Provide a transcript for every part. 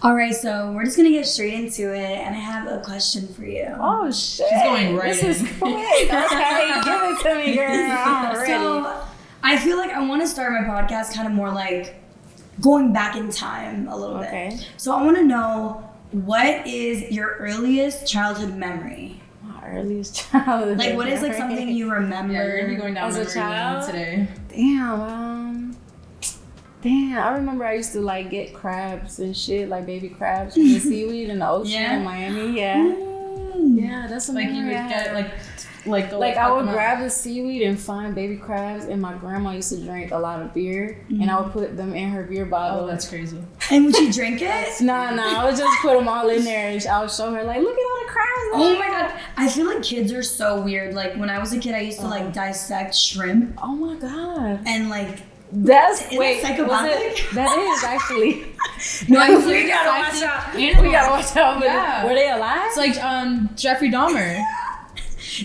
All right, so we're just gonna get straight into it, and I have a question for you. Oh shit! She's going right in. This is quick. Okay, give it to me, girl. I'm ready. So, I feel like I want to start my podcast kind of more like going back in time a little bit. So I want to know, what is your earliest childhood memory? My earliest childhood. Like, what is like something you remember? Yeah, you're gonna be going down as a memory child lane today. Damn, I remember I used to like get crabs and shit, like baby crabs from the seaweed in the ocean in Miami. Yeah. Yeah, that's a Like you memory would I get had. like I would grab the seaweed and find baby crabs, and my grandma used to drink a lot of beer, and I would put them in her beer bottle. Oh, that's crazy. And would you drink it? Nah, I would just put them all in there, and I would show her like, look at all the crabs. Oh my god, I feel like kids are so weird. Like when I was a kid, I used to like dissect shrimp Oh my god. and like. That's Is it psychopathic? That is actually. No, I we gotta watch out. We gotta watch out. Yeah. Were they alive? It's like Jeffrey Dahmer.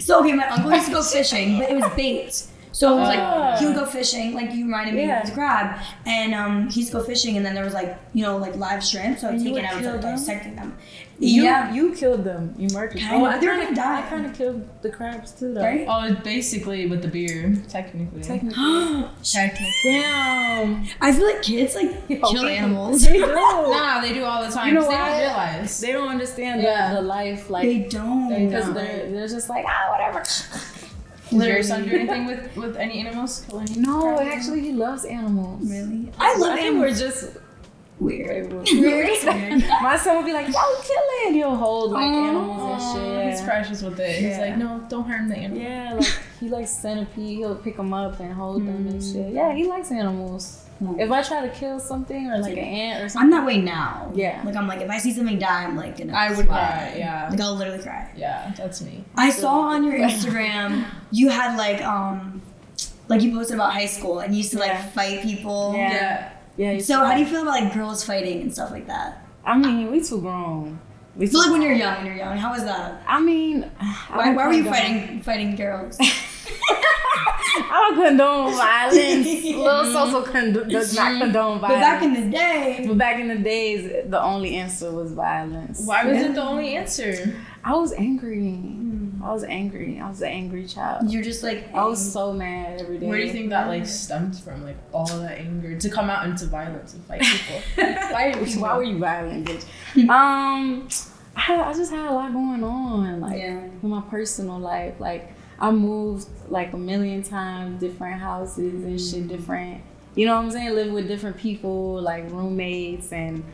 So okay, my uncle used to go fishing, but it was bait. So it was like he would go fishing, like you reminded me of the crab, and he used to go fishing, and then there was like like live shrimp, so I'd take it out and start dissecting them. You killed them. You murdered them. Kind of. They're gonna die. I kind of killed the crabs too, though. Right? Oh, basically with the beer, technically. Damn. I feel like kids like kill animals. They do. Nah, they do all the time. You know 'cause they why? don't realize. They don't understand Yeah. the life, like They don't. because they're just like whatever. Does your son do anything with any animals? Kill any No, crabs? actually, he loves animals. Really? I love think animals. we're just Weird. My son would be like, "Yo, kill it!" He'll hold like animals and shit. He's precious with it. He's like, no, don't harm the animal. Yeah, like he likes centipede. He'll pick them up and hold them and shit. Yeah, he likes animals. If I try to kill something or like an ant or something, I'm that way now. Yeah. Like I'm like, if I see something die, I'm like gonna. I would cry. Yeah. Like I'll literally cry. Yeah, that's me. I saw on your Instagram you had like you posted about high school and you used to like fight people. Yeah. Yeah. So how do you feel about like girls fighting and stuff like that? I mean, we too grown. I feel like when you're young, how was that? I mean, Why were you fighting girls? I don't condone violence. Lil Soso does not condone violence. But back in the days, the only answer was violence. Why was it the only answer? I was angry. I was an angry child. You're just like I was so mad every day. Where do you think that like stems from? Like all of that anger to come out into violence and fight people? Why were you violent, bitch? I just had a lot going on, like in my personal life. Like I moved like a million times, different houses and shit, different. You know what I'm saying? Living with different people, like roommates and.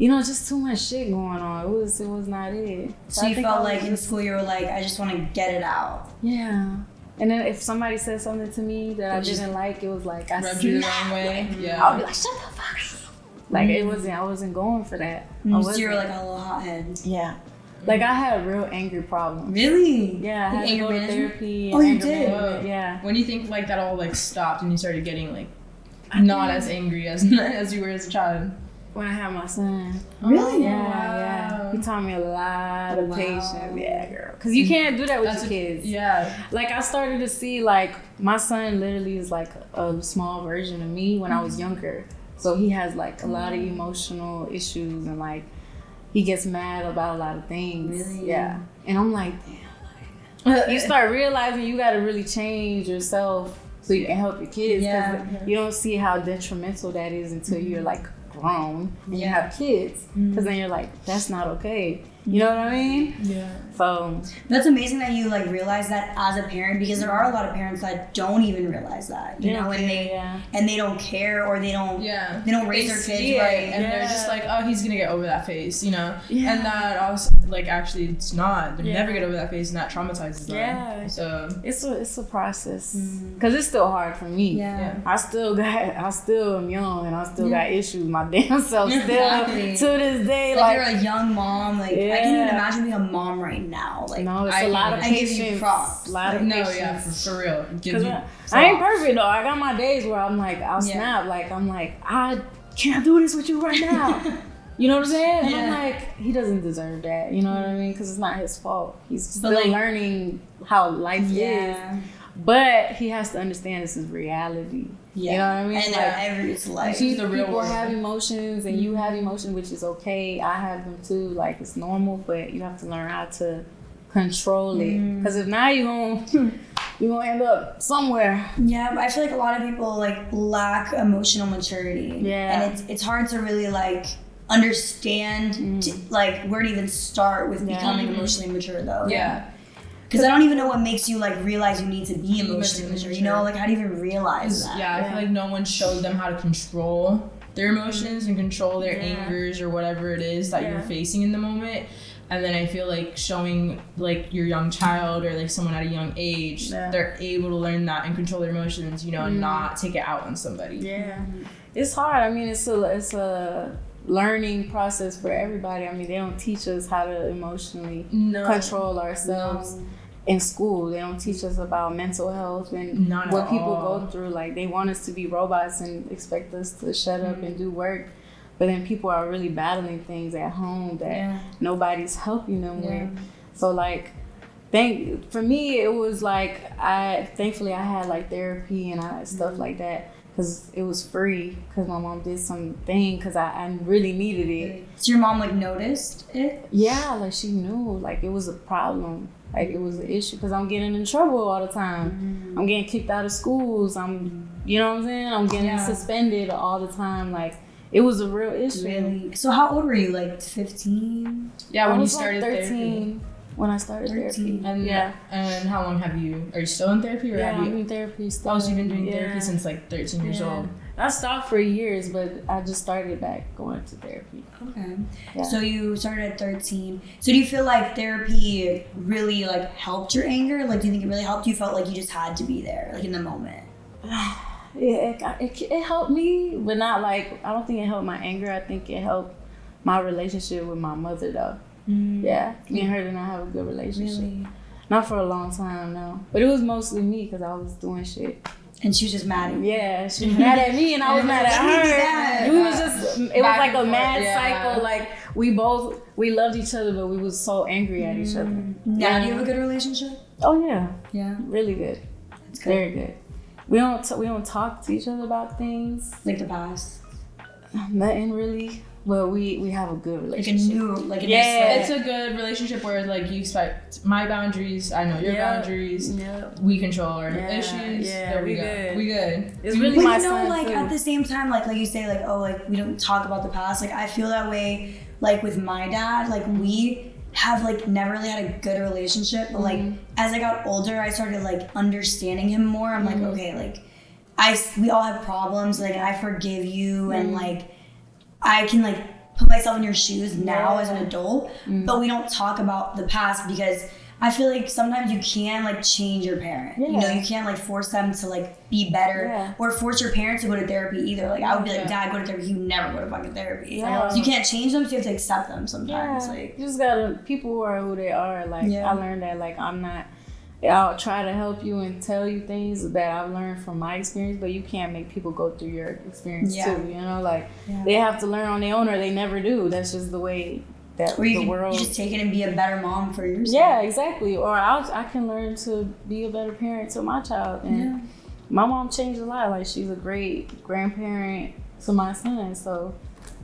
Just too much shit going on. It was not it. So you felt like in school you were like, I just want to get it out. Yeah. And then if somebody said something to me that I didn't like, it was like I rubbed you the wrong way. Yeah. I would be like, shut the fuck up. Like I wasn't going for that. So you were like a little hothead. Yeah. Like I had a real anger problem. Really? Yeah, I had to go to therapy. Oh, you did? Yeah. When do you think like that all like stopped and you started getting like not as angry as you were as a child? When I had my son. Really? Yeah. He taught me a lot of patience. Yeah, girl. Because you can't do that with your kids. Yeah. Like I started to see like my son literally is like a small version of me when I was younger. So he has like a lot of emotional issues and like he gets mad about a lot of things. Really? Yeah. And I'm like, damn. You start realizing you got to really change yourself so you can help your kids. Yeah. You don't see how detrimental that is until you're like grown and you have kids. Because then you're like, that's not okay. You know what I mean? Yeah. So that's amazing that you like realize that as a parent, because there are a lot of parents that don't even realize that, you know, and they don't care or they don't raise their kids right, and they're just like, oh, he's gonna get over that phase, you know, and that also like actually it's not. They never get over that phase, and that traumatizes them. Yeah. So it's a process because it's still hard for me. Yeah. I still am young and I still got issues my damn self still to this day. Like you're a young mom, like I can't even imagine being a mom right now. Like no, it's a lot of patience. I give you props. A lot of patience. No, yeah, for real. I ain't perfect though. I got my days where I'm like, I'll snap. Like I'm like, I can't do this with you right now. You know what I'm saying? And I'm like, he doesn't deserve that. You know what I mean? Because it's not his fault. He's still learning how life is. But he has to understand this is reality. Yeah. You know what I mean? And it's like the real people world. have emotions and you have emotions, which is okay. I have them too. Like, it's normal, but you have to learn how to control it. Because if not, you're gonna end up somewhere. Yeah, but I feel like a lot of people like lack emotional maturity. Yeah. And it's hard to really like understand like where to even start with becoming emotionally mature though. Yeah. Because I don't even know what makes you like realize you need to be emotionally mature. You know, like how do you even realize that? Yeah, I feel like no one showed them how to control their emotions and control their angers or whatever it is that you're facing in the moment. And then I feel like showing like your young child or like someone at a young age, they're able to learn that and control their emotions, you know, and not take it out on somebody. Yeah. It's hard. I mean, it's a learning process for everybody. I mean, they don't teach us how to emotionally control ourselves in school. They don't teach us about mental health and what people go through. Like, they want us to be robots and expect us to shut up and do work. But then people are really battling things at home that nobody's helping them with. So like, for me, it was like, thankfully I had like therapy and stuff like that. Because it was free, because my mom did something, because I really needed it. So your mom like noticed it? Yeah, like she knew, like it was a problem, like it was an issue, because I'm getting in trouble all the time. I'm getting kicked out of schools. You know what I'm saying? I'm getting suspended all the time. Like, it was a real issue. Really? So how old were you? Like 15? Yeah, when you like started 13. therapy. When I started therapy. And how long are you still in therapy? Or have you? I'm in therapy still. Oh, so you've been doing therapy since like 13 years old. I stopped for years, but I just started back going to therapy. Okay. Yeah. So you started at 13. So do you feel like therapy really like helped your anger? Like, do you think it really helped you? Felt like you just had to be there, like in the moment? It helped me, but not like, I don't think it helped my anger. I think it helped my relationship with my mother though. Yeah, me and her did not have a good relationship. Really? Not for a long time, no. But it was mostly me because I was doing shit. And she was just mad at you. Yeah, she was mad at me and I was mad at her. It was like a mad cycle. Like, we loved each other, but we was so angry at each other. Now do you have a good relationship? Oh yeah. Yeah. Really good. That's good. Very good. We don't talk to each other about things. Like the past. Nothing really. But we have a good relationship. It's a good relationship where like you expect my boundaries, I know your boundaries. We control our issues. There we go. Good. We good. It's really my son like too. at the same time, like you say, like, oh, like we don't talk about the past. Like I feel that way. Like with my dad, like we have like never really had a good relationship. But like as I got older, I started like understanding him more. I'm like, okay, like we all have problems. Like I forgive you, and like I can like put myself in your shoes now as an adult, but we don't talk about the past because I feel like sometimes you can like change your parent. You know, you can't like force them to like be better or force your parents to go to therapy either. Like I would be like, Dad, go to therapy. You never go to fucking therapy. So you can't change them, so you have to accept them sometimes. Like you just gotta, people are who they are. Like I learned that like I'll try to help you and tell you things that I've learned from my experience, but you can't make people go through your experience too, you know? Like, they have to learn on their own or they never do. That's just the way that the world... you just take it and be a better mom for yourself. Yeah, exactly. Or I can learn to be a better parent to my child. And my mom changed a lot. Like, she's a great grandparent to my son. So,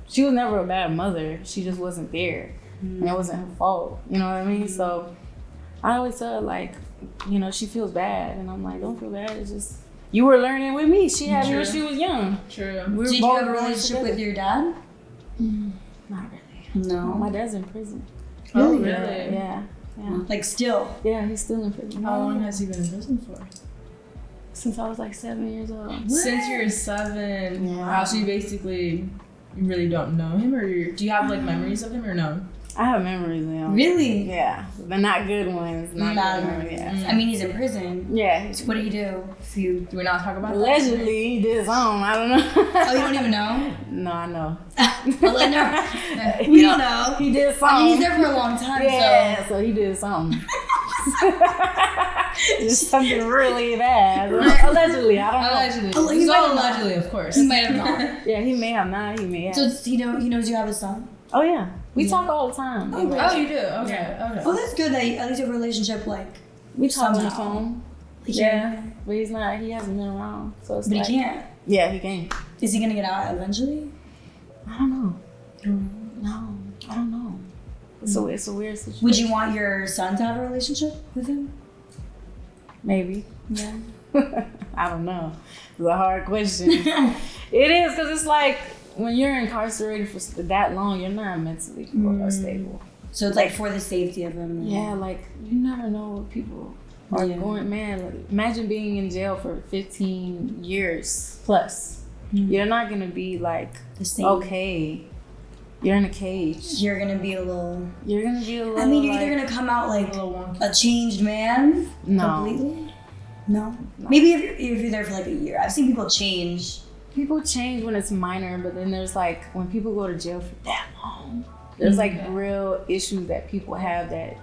she was never a bad mother. She just wasn't there. And it wasn't her fault. You know what I mean? So, I always tell her, like, you know, she feels bad, and I'm like, don't feel bad. It's just you were learning with me. She had me when she was young. True. Did you have a relationship with your dad? Not really. No. My dad's in prison. Oh, really? Yeah. Like still? Yeah, he's still in prison. How long has he been in prison for? Since I was like 7 years old. What? Since you were 7. Yeah. Wow. So you really don't know him, or do you have like memories of him or no? I have memories of him. Really? Yeah, but not good ones. Not good memories. Yeah. I mean, he's in prison. Yeah. So what do you do? Do we not talk about that? Allegedly, he did something. I don't know. Oh, you don't even know? No, I know. We don't know. He did something. I mean, he's there for a long time. Yeah, so he did something. Just something really bad. Allegedly, I don't know. Allegedly. He's all allegedly, of course. He might have not. Yeah, he may have not. He may have. So he knows you have a son? Oh, yeah. We talk all the time. Oh, really? Oh, you do? Okay. Oh, that's good that at least you have a relationship, like, we talk on the somehow. phone. Like, Yeah, but he hasn't been around. So it's But like, he can't. Yeah, he came. Is he gonna get out eventually? I don't know. No, I don't know. It's a weird situation. Would you want your son to have a relationship with him? Maybe. Yeah. I don't know. It's a hard question. It is, because it's like when you're incarcerated for that long, you're not mentally stable. So it's like for the safety of him. Yeah, like you never know what people are going. Man, like, imagine being in jail for 15 years plus. You're not gonna be like the same. Okay. You're in a cage. You're gonna be a little. I mean, you're either gonna come out like a changed man. No. Completely. No. Maybe if you're there for like a year. I've seen people change. People change when it's minor, but then there's like when people go to jail for that long, there's like real issues that people have that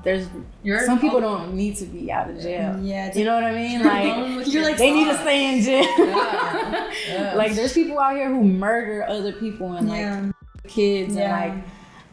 some people don't need to be out of jail. Yeah, you know what I mean? Like you're like they need to stay in jail. Yeah. Like there's people out here who murder other people and like kids and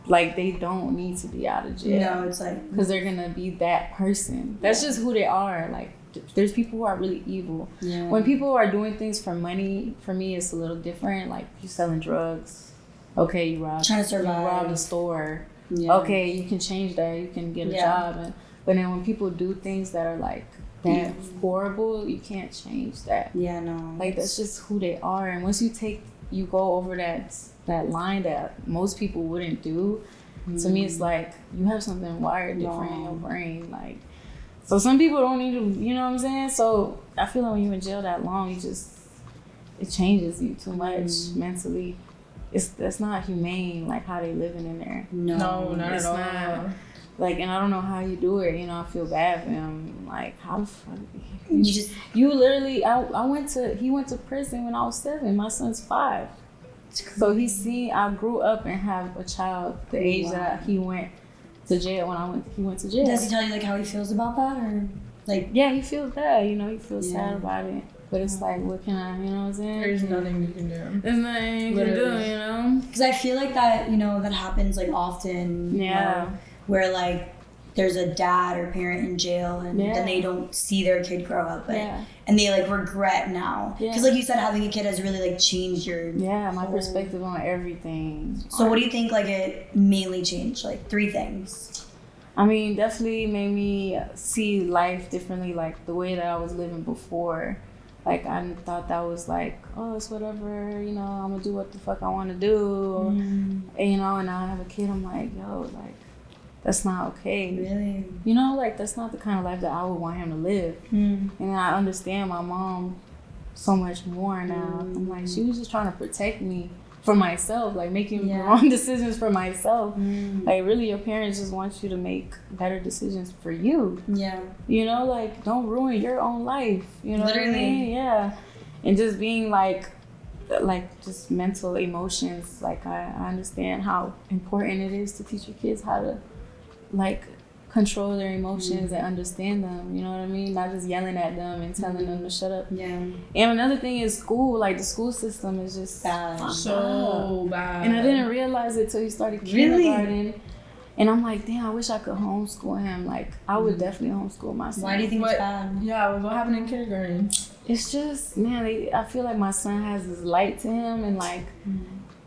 like they don't need to be out of jail. No, it's like because they're gonna be that person. That's just who they are. Like there's people who are really evil. Yeah. When people are doing things for money, for me it's a little different. Like you selling drugs, okay, you rob the store. Yeah. Okay, you can change that. You can get a job, but then when people do things that are like that horrible, you can't change that. Yeah, no. Like that's just who they are, and once you go over that line that most people wouldn't do. To me, it's like you have something wired different in your brain. Like, so some people don't need to. You know what I'm saying? So I feel like when you're in jail that long, it changes you too much mentally. That's not humane, like how they living in there. No, not it's at all. Not, like, and I don't know how you do it. You know, I feel bad for him. Like, how the fuck? You literally. He went to prison when I was 7. My son's 5. So I grew up and have a child the age that he went to jail he went to jail. Does he tell you like how he feels about that, or like? Yeah, he feels bad. You know, he feels sad about it. But it's like, what can I, you know what I'm saying? There's nothing you can do. There's nothing you can do, you know? Because I feel like that, that happens like often. Yeah. Where like there's a dad or parent in jail and then they don't see their kid grow up. And they like regret now. Because like you said, having a kid has really like changed your my perspective on everything. So what do you think like it mainly changed? Like 3 things. I mean, definitely made me see life differently, like the way that I was living before. Like, I thought that was like, oh, it's whatever, I'm going to do what the fuck I want to do. And, and now I have a kid, I'm like, yo, like, that's not okay. Really? Like, that's not the kind of life that I would want him to live. And I understand my mom so much more now. I'm like, she was just trying to protect me for myself, like making the wrong decisions for myself. Like, really, your parents just want you to make better decisions for you. Yeah. Like, don't ruin your own life. You know Literally. what I mean? Yeah. And just being like just mental emotions. Like, I understand how important it is to teach your kids how to, like, control their emotions and understand them, you know what I mean? Not just yelling at them and telling them to shut up. Yeah. And another thing is school. Like, the school system is just bad. So bad. And I didn't realize it till he started kindergarten. And I'm like, damn, I wish I could homeschool him. Like, I would definitely homeschool my son. Why do you think it's bad? Yeah, what happened in kindergarten? It's just, man, I feel like my son has this light to him, and like,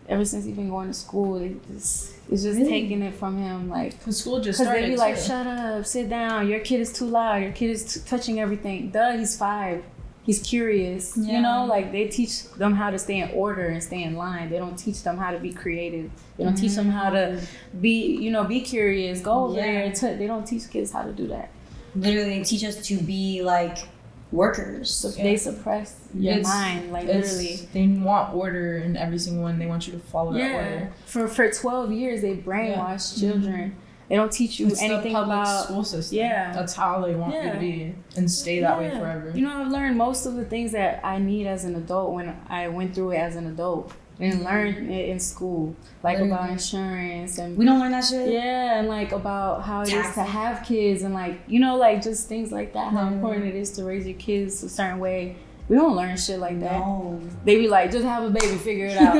ever since he's been going to school, it's just taking it from him. Like, because school just started. Because they be like, shut up, sit down, your kid is too loud, your kid is touching everything. Duh, he's 5. He's curious, like they teach them how to stay in order and stay in line. They don't teach them how to be creative. They don't teach them how to be curious, go over there. They don't teach kids how to do that. Literally, they teach us to be like workers. So they suppress your mind, like literally. They want order in every single one. They want you to follow that order. For 12 years, they brainwash children. They don't teach you anything about school system. Yeah, that's how they want you to be and stay that way forever. I've learned most of the things that I need as an adult when I went through it as an adult. And learned it in school, like about insurance, and we don't learn that shit. Yeah, and like about how it is to have kids, and like like just things like that. How important it is to raise your kids a certain way. We don't learn shit like that. No. They be like, just have a baby, figure it out.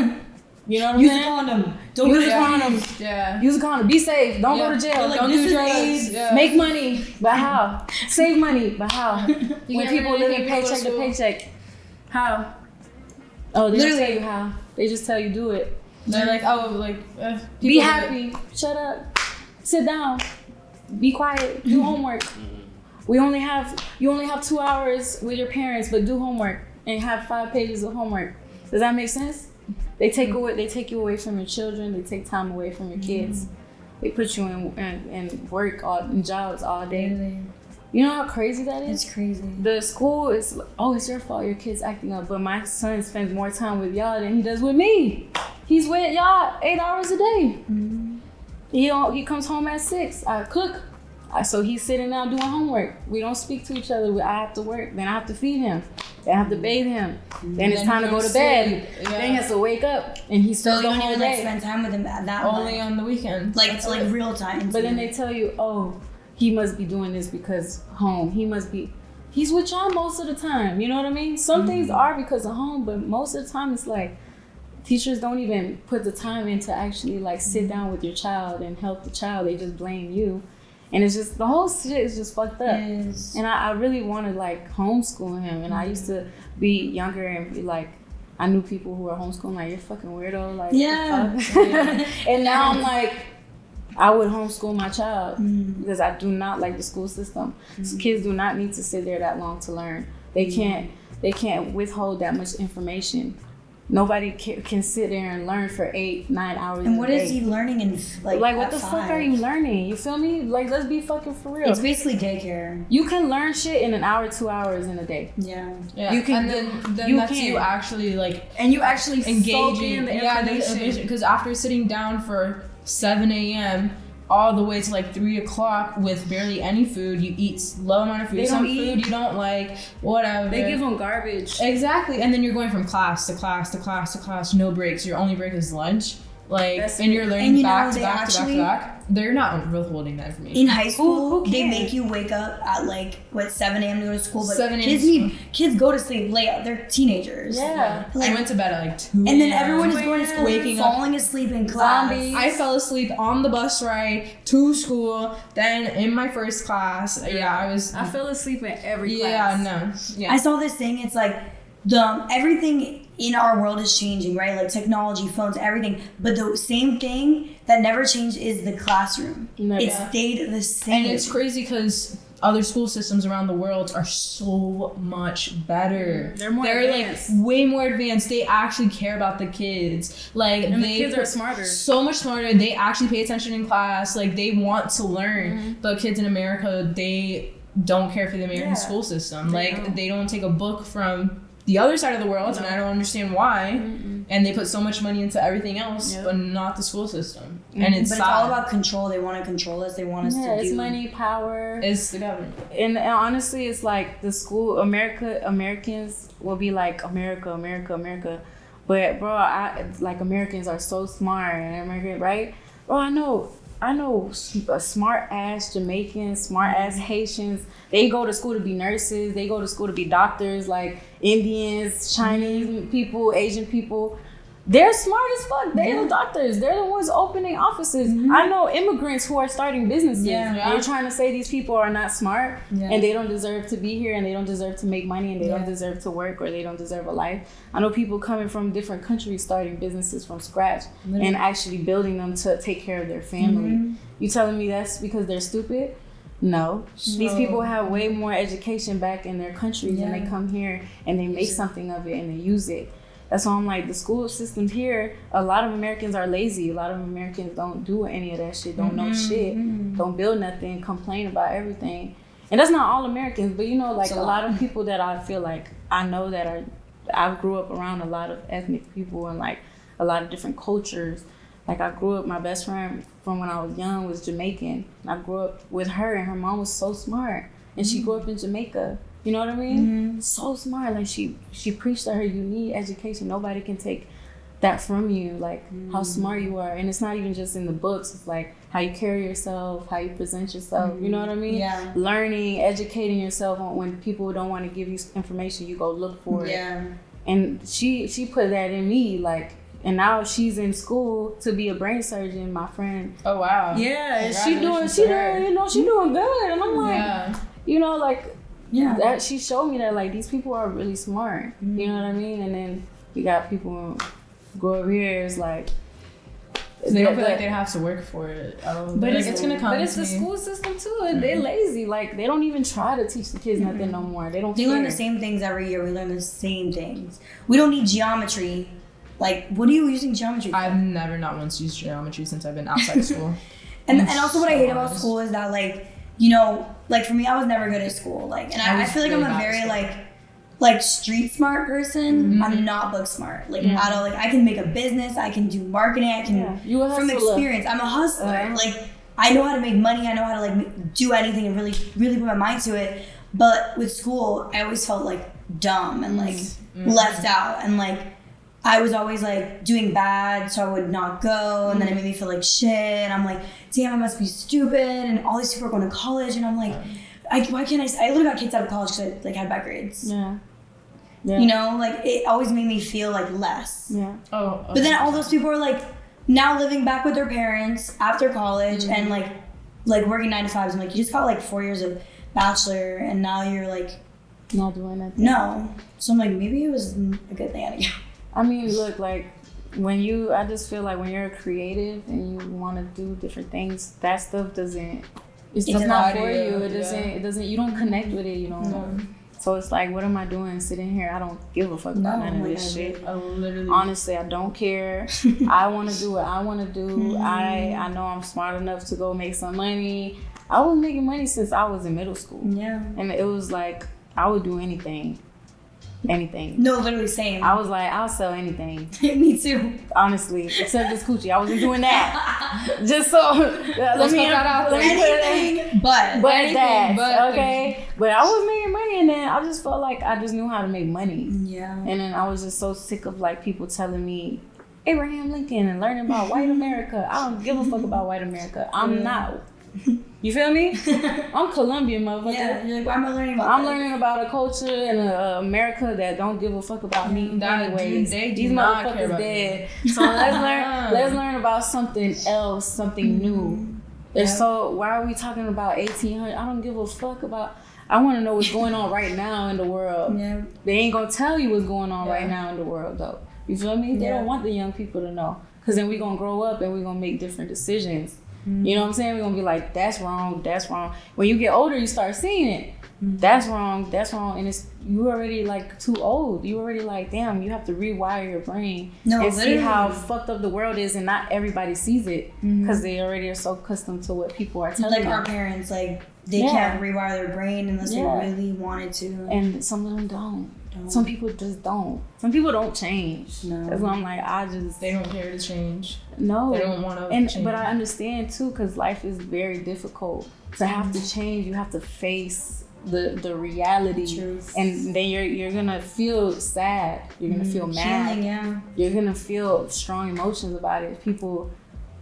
You know what I'm saying? Use a condom. Don't use a condom. Yeah. Use a condom. Be safe. Don't go to jail. Like, don't do drugs. Yeah. Make money, but how? Save money, but how? When people live in paycheck to paycheck, how? Oh, they Literally. don't tell you how. They just tell you do it. They're like, oh, like, Be happy. Shut up. Sit down. Be quiet. Do homework. You only have 2 hours with your parents, but do homework and have 5 pages of homework. Does that make sense? They take you away from your children. They take time away from your kids. They put you in work in jobs all day. Literally. You know how crazy that is? It's crazy. The school is, it's your fault your kid's acting up, but my son spends more time with y'all than he does with me. He's with y'all 8 hours a day. Mm-hmm. He comes home at 6. I cook. So he's sitting down doing homework. We don't speak to each other. I have to work. Then I have to feed him. Then I have to bathe him. Then it's time to go to bed. Yeah. Then he has to wake up and he's still So you the don't whole even day. spend time with him that Only much. on the weekends. Like it's like real time. But then they tell you, he must be doing this because home. He's with y'all most of the time. You know what I mean? Some things are because of home, but most of the time it's like teachers don't even put the time in to actually like sit down with your child and help the child. They just blame you. And it's just, the whole shit is just fucked up. Yes. And I really wanted like homeschool him. And I used to be younger and be like, I knew people who were homeschooling, like, you're fucking weirdo. Like, Yeah. the fuck? And now I'm like, I would homeschool my child because I do not like the school system. So kids do not need to sit there that long to learn. They can't withhold that much information. Nobody can sit there and learn for 8-9 hours. And what is he learning in like what at the 5? fuck are you learning? You feel me? Like, let's be fucking for real. It's basically daycare. You can learn shit in an hour, 2 hours in a day. Yeah. Yeah. You can. And then you that's can. you actually like And you actually soak engaging in the information. because after sitting down for 7 a.m. all the way to like 3 o'clock with barely any food, you eat low amount of food, They some don't food eat. you don't like, whatever. They give them garbage. Exactly, and then you're going from class to class to class to class, no breaks. Your only break is lunch. Like, That's and it. you're And learning you know, back to they back to back to actually- back. They're not withholding that information. In high school, who they can? make you wake up at like 7 a.m. to go to school. But 7 a.m. kids go to sleep late. They're teenagers. Yeah. I Like, went to bed at like 2 and then a.m. everyone is going to school, Waking up. falling asleep in class. Zombies. I fell asleep on the bus ride to school, then in my first class. Yeah, I was. I fell asleep in every Yeah, class. no. Yeah. I saw this thing. It's like everything in our world is changing, right? Like technology, phones, everything. But the same thing that never changed is the classroom. Never. It stayed the same. And it's crazy because other school systems around the world are so much better. They're more advanced. like way more advanced. They actually care about the kids. Like, And the they kids are smarter. So much smarter. They actually pay attention in class. Like, they want to learn. But kids in America, they don't care for the American school system. They don't take a book from the other side of the world, and I don't understand why. And they put so much money into everything else, but not the school system. And it's But sad. it's all about control. They want to control us. They want us to do. It's money, power. It's the government. And honestly, it's like the school Americans will be like America, but bro, like Americans are so smart and American, right? Bro, I know smart ass Jamaicans, smart ass Haitians. They go to school to be nurses. They go to school to be doctors. Like Indians, Chinese people, Asian people. They're smart as fuck. They're the doctors. They're the ones opening offices. I know immigrants who are starting businesses. They're trying to say these people are not smart and they don't deserve to be here and they don't deserve to make money and they don't deserve to work or they don't deserve a life. I know people coming from different countries starting businesses from scratch and actually building them to take care of their family. You telling me that's because they're stupid? No. These people have way more education back in their countries and they come here and they make something of it and they use it. That's why I'm like, the school systems here, a lot of Americans are lazy. A lot of Americans don't do any of that shit, don't know shit, don't build nothing, complain about everything. And that's not all Americans, but you know, like a lot of people that I feel like I know that are, I grew up around a lot of ethnic people and like a lot of different cultures. Like I grew up, my best friend from when I was young was Jamaican. And I grew up with her and her mom was so smart. And she grew up in Jamaica. You know what I mean? So smart. Like she preached to her, you need education. Nobody can take that from you. Like how smart you are. And it's not even just in the books. It's like how you carry yourself, how you present yourself. You know what I mean? Yeah. Learning, educating yourself on when people don't want to give you information, you go look for it. And she put that in me, like, and now she's in school to be a brain surgeon, my friend. Oh wow. Yeah, and she doing, Congratulations you know, she doing good. And I'm like, Yeah. you know, like, Yeah. that she showed me that like these people are really smart. You know what I mean? And then We got people go over here. It's like they don't feel like they have to work for it. But it's gonna come. But it's the school system too, and they're lazy. Like they don't even try to teach the kids nothing no more. They don't. They learn the same things every year. We learn the same things. We don't need geometry. Like, what are you using geometry for? I've never not once used geometry since I've been outside of school. and also what I hate about school is that, like, you know, like for me, I was never good at school. Like, and I feel like I'm a very like street smart person. Mm-hmm. I'm not book smart. Like at all. Like I can make a business. I can do marketing. I can from experience. I'm a hustler. Like I know how to make money. I know how to like do anything and really put my mind to it. But with school, I always felt like dumb and like left out and like. I was always like doing bad, so I would not go, and then it made me feel like shit. And I'm like, damn, I must be stupid. And all these people are going to college, and I'm like, why can't I? I literally got kicked out of college because I like had bad grades. Yeah. You know, like it always made me feel like less. Yeah. Oh. But then all those people are like now living back with their parents after college and like working 9 to 5s. I'm like, you just got like 4 years of bachelor, and now you're like not doing nothing. No. So I'm like, maybe it was a good thing I didn't go. I mean, look, like I just feel like when you're creative and you want to do different things, that stuff it's not for you. It doesn't, you don't connect with it, you know. Mm-hmm. So it's like, what am I doing sitting here? I don't give a fuck about none of this shit. Honestly, I don't care. I want to do what I want to do. Mm-hmm. I know I'm smart enough to go make some money. I was making money since I was in middle school. Yeah. And it was like, I would do anything. No, literally same. I was like, I'll sell anything. Me too. Honestly, except this coochie. I wasn't doing that. Just so let me put that out there. Anything but that. Okay. But I was making money, and then I just felt like I just knew how to make money. Yeah. And then I was just so sick of like people telling me Abraham Lincoln and learning about white America. I don't give a fuck about white America. I'm not. You feel me? I'm Colombian, motherfucker. Yeah, you're like, why am I learning about I'm learning about a culture in America that don't give a fuck about me anyways. These motherfuckers dead. So let's learn about something else, something new. So why are we talking about 1800? I don't give a fuck about. I want to know what's going on right now in the world. Yeah. They ain't gonna tell you what's going on right now in the world though. You feel me? They don't want the young people to know, because then we gonna grow up and we gonna make different decisions. Mm-hmm. You know what I'm saying? We're going to be like, that's wrong. When you get older, you start seeing it. Mm-hmm. That's wrong. And you already like too old. You already like, damn, you have to rewire your brain and see how fucked up the world is, and not everybody sees it because they already are so accustomed to what people are telling them. Like our parents, like they can't rewire their brain unless they really wanted to. And some of them don't. Some people just don't. Some people don't change. No. That's why I'm like, they don't care to change. No. They don't want to change. But I understand too, because life is very difficult. To have to change, you have to face the reality. Truth. And then you're gonna feel sad. You're gonna feel mad. Feeling, You're gonna feel strong emotions about it. People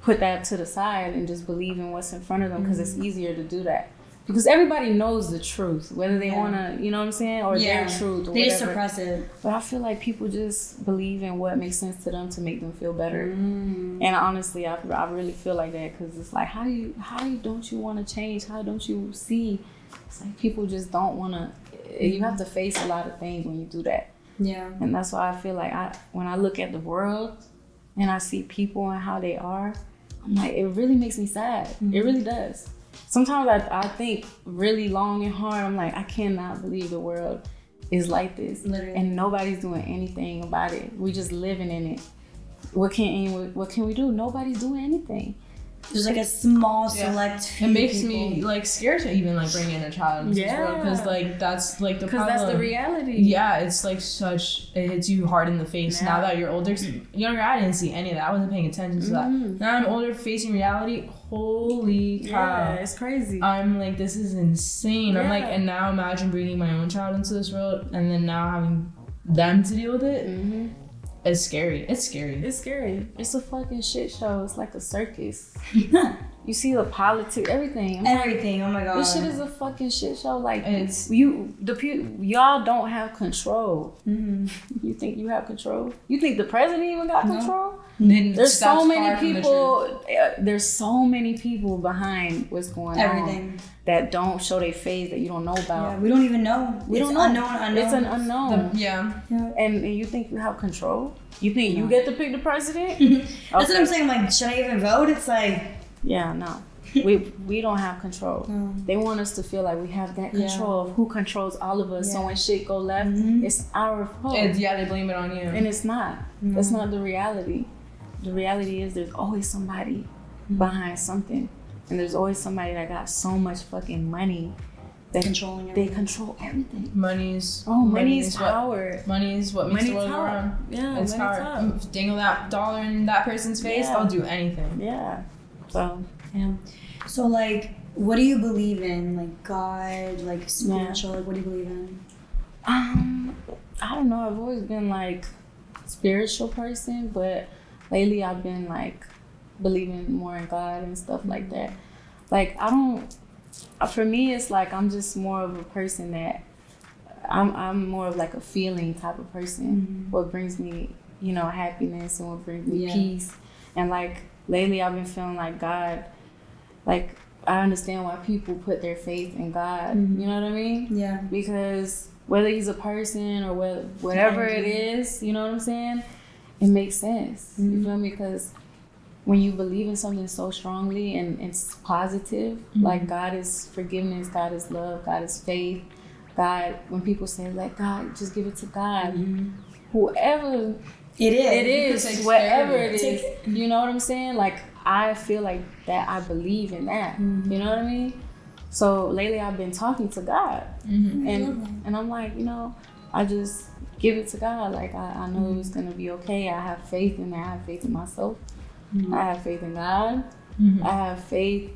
put that to the side and just believe in what's in front of them, because it's easier to do that. Because everybody knows the truth, whether they want to, you know what I'm saying, or their truth, or they whatever. Just suppress it. But I feel like people just believe in what makes sense to them to make them feel better. And honestly, I really feel like that, because it's like, how don't you want to change? How don't you see? It's like people just don't want to. You have to face a lot of things when you do that. Yeah. And that's why I feel like when I look at the world and I see people and how they are, I'm like, it really makes me sad. It really does. Sometimes I think really long and hard. I'm like, I cannot believe the world is like this. Literally. And nobody's doing anything about it. We just living in it. What can we do? Nobody's doing anything. There's like a small select few It makes me like scared to even like bring in a child into this world, because like that's like the problem. Because that's the reality. Yeah, it's like it hits you hard in the face now that you're older. Younger, I didn't see any of that. I wasn't paying attention to that. Now I'm older, facing reality. Holy cow! Yeah, it's crazy. I'm like, this is insane. I'm like, and now imagine bringing my own child into this world, and then now having them to deal with it. It's scary. It's scary. It's scary. It's a fucking shit show. It's like a circus. You see the politics, everything. Everything. Oh my god. This shit is a fucking shit show. Like It's y'all don't have control. Mm-hmm. You think you have control? You think the president even got control? There's so many people. There's so many people behind what's going on that don't show their face, that you don't know about. Yeah, we don't even know. We don't know. Unknown. It's an unknown. And you think you have control? You think you get to pick the president? That's what I'm saying. I'm like, should I even vote? It's like, yeah, no. We don't have control. They want us to feel like we have that control of who controls all of us. Yeah. So when shit go left, it's our fault. They blame it on you. And it's not. That's not the reality. The reality is there's always somebody behind something. And there's always somebody that got so much fucking money that they control everything. Money is power. Money is what makes the world go round. Yeah, it's power. Dangle that dollar in that person's face, they'll do anything. Yeah. So, yeah. So, like, what do you believe in? Like, God, like, spiritual? Like, what do you believe in? I don't know. I've always been, like, spiritual person, but lately I've been, like, believing more in God and stuff like that. Like, for me, it's like I'm just more of a person that I'm more of like a feeling type of person. What brings me, happiness, and what brings me peace. And like lately I've been feeling like God, like I understand why people put their faith in God. You know what I mean? Yeah. Because whether he's a person or whatever it is, you know what I'm saying? It makes sense. You feel me? Because when you believe in something so strongly and it's positive, like God is forgiveness, God is love, God is faith, God, when people say, like, God, just give it to God, whoever it is, whatever it is, you know what I'm saying? Like, I feel like that I believe in that, you know what I mean? So lately I've been talking to God, and I'm like, I just give it to God. Like, I know it's going to be okay. I have faith in that. I have faith in myself. I have faith in God. I have faith.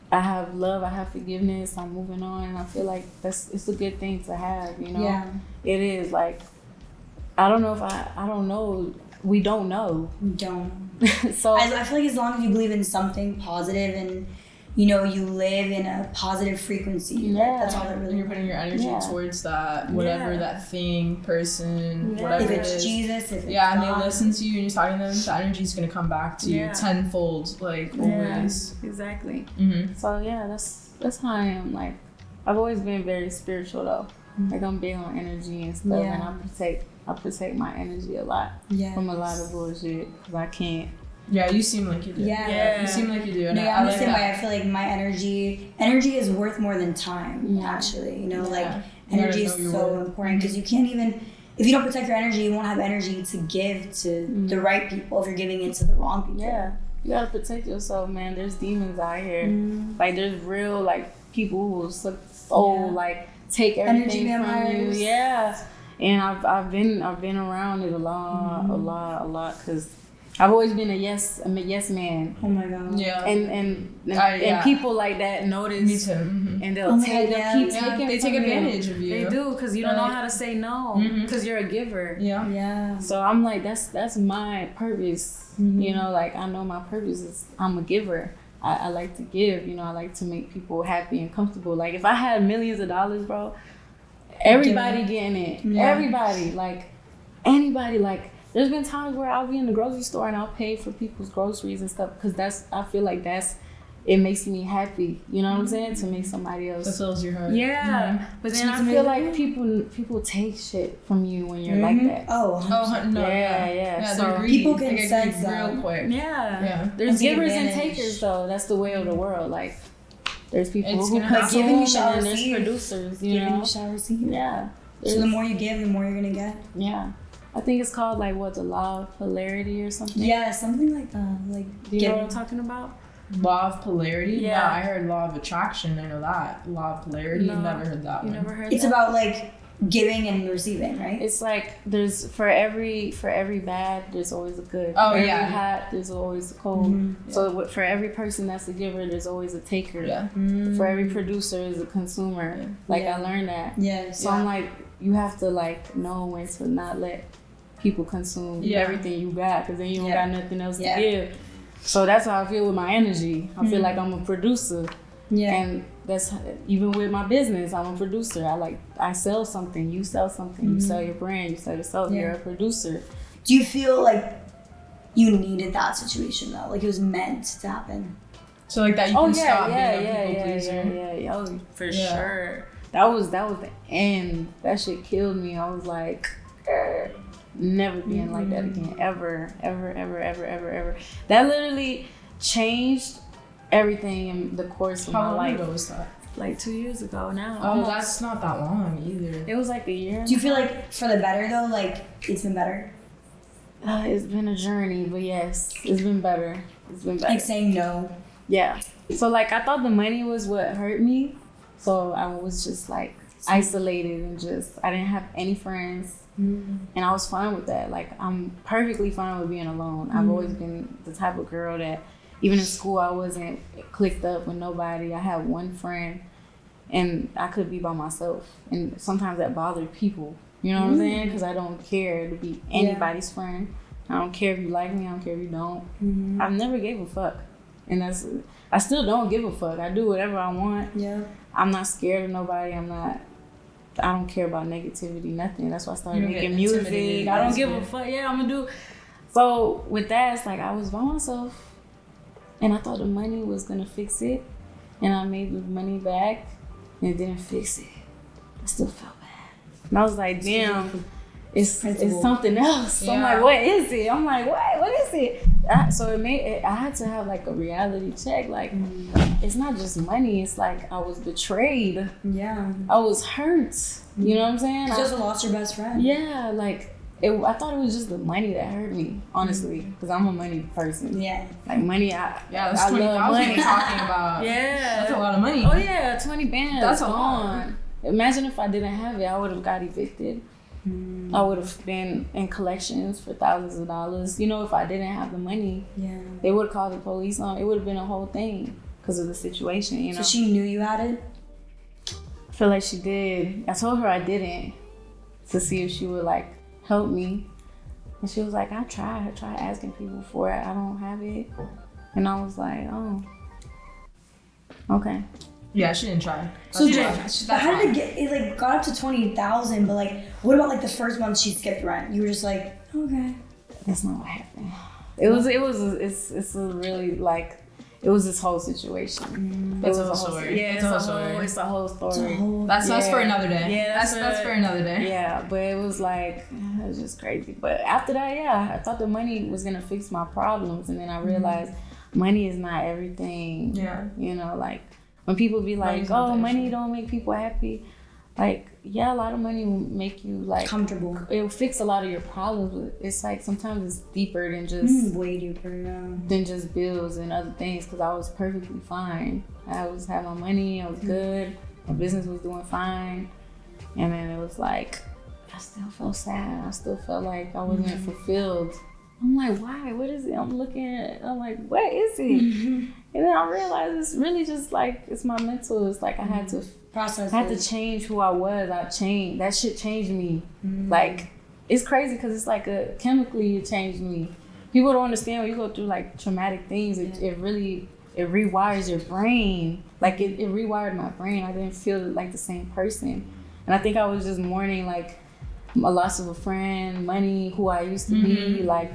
I have love. I have forgiveness. I'm moving on, and I feel like it's a good thing to have. Yeah. It is. Like, I don't know if I don't know. We don't know. We don't. So I feel like as long as you believe in something positive and you live in a positive frequency. That's all that really. And you're putting your energy towards that, whatever that thing, person, whatever if it it's is. Jesus, if it's and God. they listen to you and you're talking to them, the energy's gonna come back to you tenfold, like always. Exactly. So that's how I am. Like, I've always been very spiritual though. Like, I'm big on energy and stuff, and I protect my energy a lot from a lot of bullshit because I can't. Yeah, you seem like you do. Yeah. You seem like you do. And I'm the same way. I feel like my energy is worth more than time, actually. Like, energy is so important because you can't even, if you don't protect your energy, you won't have energy to give to the right people if you're giving it to the wrong people. Yeah. You gotta protect yourself, man. There's demons out here. Like, there's real, like, people who will like, take everything from you. Yeah. And I've been around it a lot, because I've always been a yes man. Oh my god. Yeah. And people like that notice. Me too. And they'll take advantage of you. They do, because you don't know how to say no, because you're a giver. Yeah. So I'm like, that's my purpose. Like, I know my purpose is I'm a giver. I like to give. I like to make people happy and comfortable. Like, if I had millions of dollars, bro, everybody getting it. Yeah. Everybody, like, anybody, like. There's been times where I'll be in the grocery store and I'll pay for people's groceries and stuff because I feel like it makes me happy. You know what I'm saying? To make somebody else. Fulfills your heart. Yeah. But then I feel like people take shit from you when you're like that. Oh, no. Yeah. So people can sense that. Real quick. Yeah. There's givers and takers, though. That's the way of the world. Like, there's people who consume, and then there's producers. Giving you shall receive. Yeah. So the more you give, the more you're gonna get. Yeah. I think it's called, like, the law of polarity or something? Yeah, something like that. Like, do you know what I'm talking about? Law of polarity? Yeah. No, I heard law of attraction. I know that. Law of polarity? No, never heard that one. Never heard it's about, like, giving and receiving, right? It's like there's for every bad, there's always a good. Oh, for every yeah. hot, there's always a cold. So for every person that's a giver, there's always a taker. Yeah. For every producer is a consumer. Yeah. Like, I learned that. Yeah. So I'm like, you have to, like, know when to not let people consume everything you got, because then you don't got nothing else to give. So that's how I feel with my energy. I feel like I'm a producer. Yeah. And that's even with my business. I'm a producer. I sell something. You sell something. You sell your brand. You sell yourself. You're a producer. Do you feel like you needed that situation though? Like it was meant to happen? So like that you can stop being a people pleaser. Yeah. Oh, for sure. That was the end. That shit killed me. I was like, never being like that again. Ever. That literally changed everything in the course of my life. How long ago was that? Like 2 years ago now. Oh, that's not that long either. It was like a year. Do you feel like for the better though? Like it's been better? It's been a journey, but yes, it's been better. Like saying no. Yeah. So like I thought the money was what hurt me. So I was just like isolated and I didn't have any friends. And I was fine with that. Like I'm perfectly fine with being alone. I've always been the type of girl that even in school I wasn't clicked up with nobody. I had one friend and I could be by myself. And sometimes that bothered people. You know what I'm saying? Because I don't care to be anybody's friend. I don't care if you like me. I don't care if you don't. I've never gave a fuck. And I still don't give a fuck. I do whatever I want. Yeah. I'm not scared of nobody. I don't care about negativity, nothing. That's why I started making music. I don't give a fuck. Yeah, I'm gonna do. So with that, it's like I was by myself and I thought the money was gonna fix it. And I made the money back and it didn't fix it. I still felt bad. And I was like, damn, it's something else. Yeah. I'm like, what is it? I'm like, what is it? So I had to have like a reality check. Like, it's not just money. It's like I was betrayed. Yeah. I was hurt. You know what I'm saying? You just lost your best friend. Yeah, like, I thought it was just the money that hurt me, honestly, because I'm a money person. Yeah. Like money, that's 20,000 you're talking about. Yeah. That's a lot of money. Oh yeah, 20 bands. That's a lot. Imagine if I didn't have it, I would have got evicted. I would have been in collections for thousands of dollars. You know, if I didn't have the money, they would have called the police on. It would have been a whole thing because of the situation. You know. So she knew you had it? I feel like she did. I told her I didn't to see if she would like help me, and she was like, I tried asking people for it. I don't have it. And I was like, oh, okay. Yeah, she didn't try. So how did it like got up to 20,000? But like, what about like the first month she skipped rent? You were just like, okay. That's not what happened. It's a really like, it was this whole situation. That's a whole story. Yeah, it's a whole story. That's for another day. Yeah, that's for another day. Yeah, but it was like, it was just crazy. But after that, I thought the money was gonna fix my problems, and then I realized money is not everything. Yeah, you know, like when people be like, "Oh, money don't make people happy," like, yeah, a lot of money will make you like comfortable. It will fix a lot of your problems, but it's like sometimes it's deeper than just way deeper than just bills and other things. Because I was perfectly fine. I had my money. I was good. My business was doing fine, and then it was like I still felt sad. I still felt like I wasn't fulfilled. I'm like, why? What is it? I'm looking at it. I'm like, what is it? And then I realized it's really just like, it's my mental. It's like I had to process. I had to change who I was. I changed. That shit changed me. Like, it's crazy because it's like chemically it changed me. People don't understand when you go through like traumatic things. It really rewires your brain. Like it rewired my brain. I didn't feel like the same person. And I think I was just mourning like a loss of a friend, money, who I used to be, like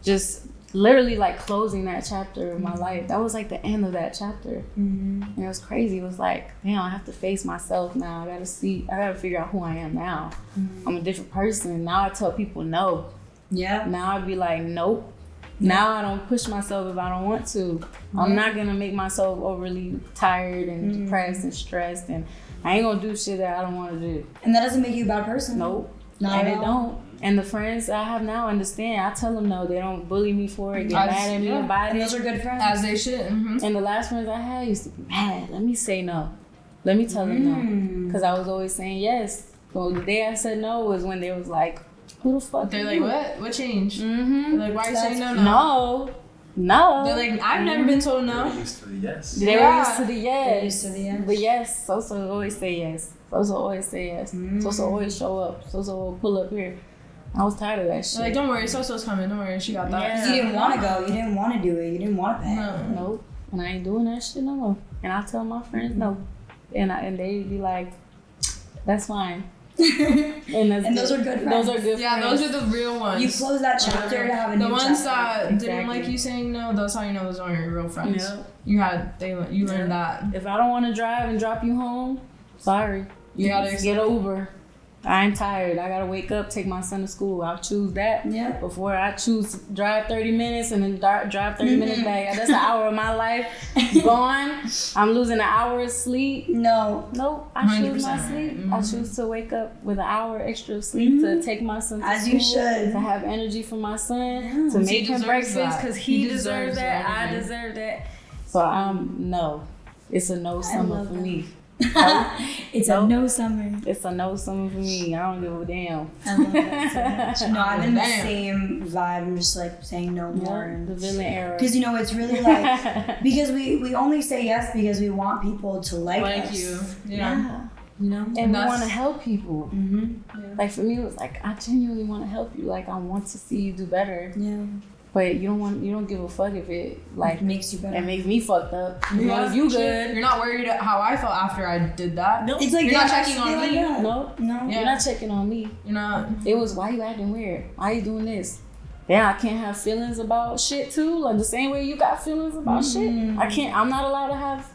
just literally like closing that chapter of my life. That was like the end of that chapter. And it was crazy. It was like, damn, I have to face myself now. I gotta figure out who I am now. I'm a different person. Now I tell people no. Yeah. Now I'd be like, nope. Now I don't push myself if I don't want to. I'm not gonna make myself overly tired and depressed and stressed, and I ain't gonna do shit that I don't wanna do. And that doesn't make you a bad person. Nope. Not and it don't. And the friends I have now understand. I tell them no. They don't bully me for it. Get mad at me about it. Those are good friends. As they should. And the last friends I had used to be mad. Let me say no. Let me tell them no. Because I was always saying yes. So the day I said no was when they was like, who the fuck? They're like, what? What changed? They're like, why are you saying no? No. They're like, I've never been told no. They're used to the yes. They were used to the yes. They're used to the yes. But yes, Soso always say yes. Soso always say yes. Soso always show up. Soso will pull up here. I was tired of that shit. Like, don't worry, Soso's coming. Don't worry, she got that. Because you didn't want to go. You didn't want to do it. You didn't want to pay. Nope. And I ain't doing that shit no more. And I tell my friends no. And they be like, that's fine. and those are good friends. Those are good Yeah, friends. those are the real ones. You close that chapter to have a new The ones chapter. that didn't like you saying no, that's how you know those aren't your real friends. Yep. You learned that. If I don't want to drive and drop you home, sorry. You gotta get an Uber. I'm tired. I gotta wake up, take my son to school. I'll choose that before I choose to drive 30 minutes and then drive 30 minutes back. That's an hour of my life gone. I'm losing an hour of sleep. Nope. I choose my sleep. I choose to wake up with an hour extra of sleep to take my son to school. As you should. To have energy for my son. To make him breakfast because he deserves that. I deserve that. So no. It's a no summer for me. It's a no summer. It's a no summer for me. I don't give a damn. I love that so much. No, I'm in the same vibe. I'm just like saying no more. The villain era. Because it's really like because we only say yes because we want people to like us. you. Yeah. And we want to help people. Like for me, it was like I genuinely want to help you. Like I want to see you do better. Yeah. But you don't give a fuck if it like makes you better. It makes me fucked up. As long as you good. You're not worried how I felt after I did that. Nope. It's like you're not checking on me. No. You're not checking on me. You're not. It was why you acting weird. Why you doing this? Yeah, I can't have feelings about shit too. Like the same way you got feelings about shit. I'm not allowed to have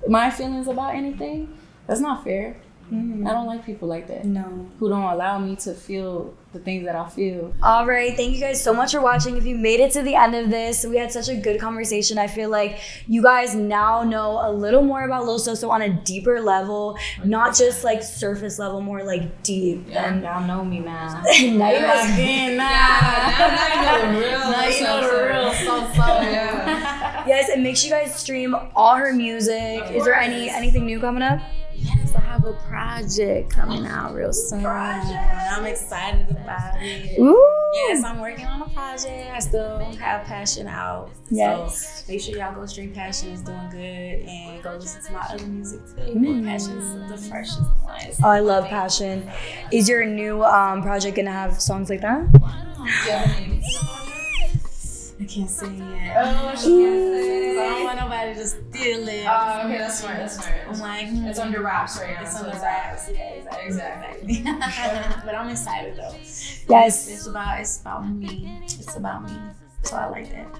my feelings about anything. That's not fair. I don't like people like that. No. Who don't allow me to feel the things that I feel. All right. Thank you guys so much for watching. If you made it to the end of this, we had such a good conversation. I feel like you guys now know a little more about Lil Soso on a deeper level, not just like surface level, more like deep. Yeah, and y'all know me now. Now you guys now you know the real. Now you know the real Soso. Yes, and make sure you guys stream all her music. Is there anything new coming up? Yes, I have a project coming out real soon. I'm excited about it. Ooh. Yes, I'm working on a project. I still have Passion out. Yes. So make sure y'all go stream Passion. It's doing good. And go listen to my other music too. Passion is the freshest one. Oh, I love Passion. Is your new project gonna have songs like that? I can't sing yet. Oh, she can't sing. I don't want nobody to steal it. Okay, that's smart. I'm like, it's under wraps right now. It's under wraps. Yeah, exactly. But I'm excited though. Yes. It's about me. It's about me. So I like that.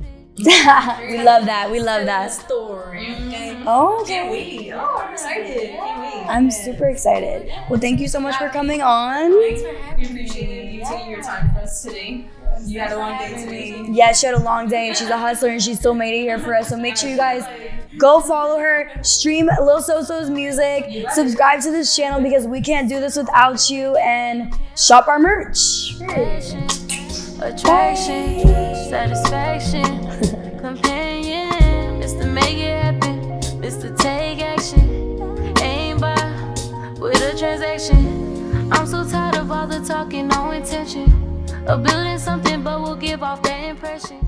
We love that. We love that. Story. Okay. Oh, okay. Can't wait. Oh, I'm excited. Can't wait. I'm super excited. Well, thank you so much for coming on. Thanks for having me. We appreciate you taking your time for us today. You had a long day today. Yeah, she had a long day and she's a hustler and she still made it here for us. So make sure you guys go follow her, stream Lil Soso's music, subscribe to this channel because we can't do this without you, and shop our merch. Attraction, satisfaction, companion, Mr. Make It Happen, Mr. Take Action, aim by with a transaction. I'm so tired of all the talking, no intention of building something, but we'll give off that impression.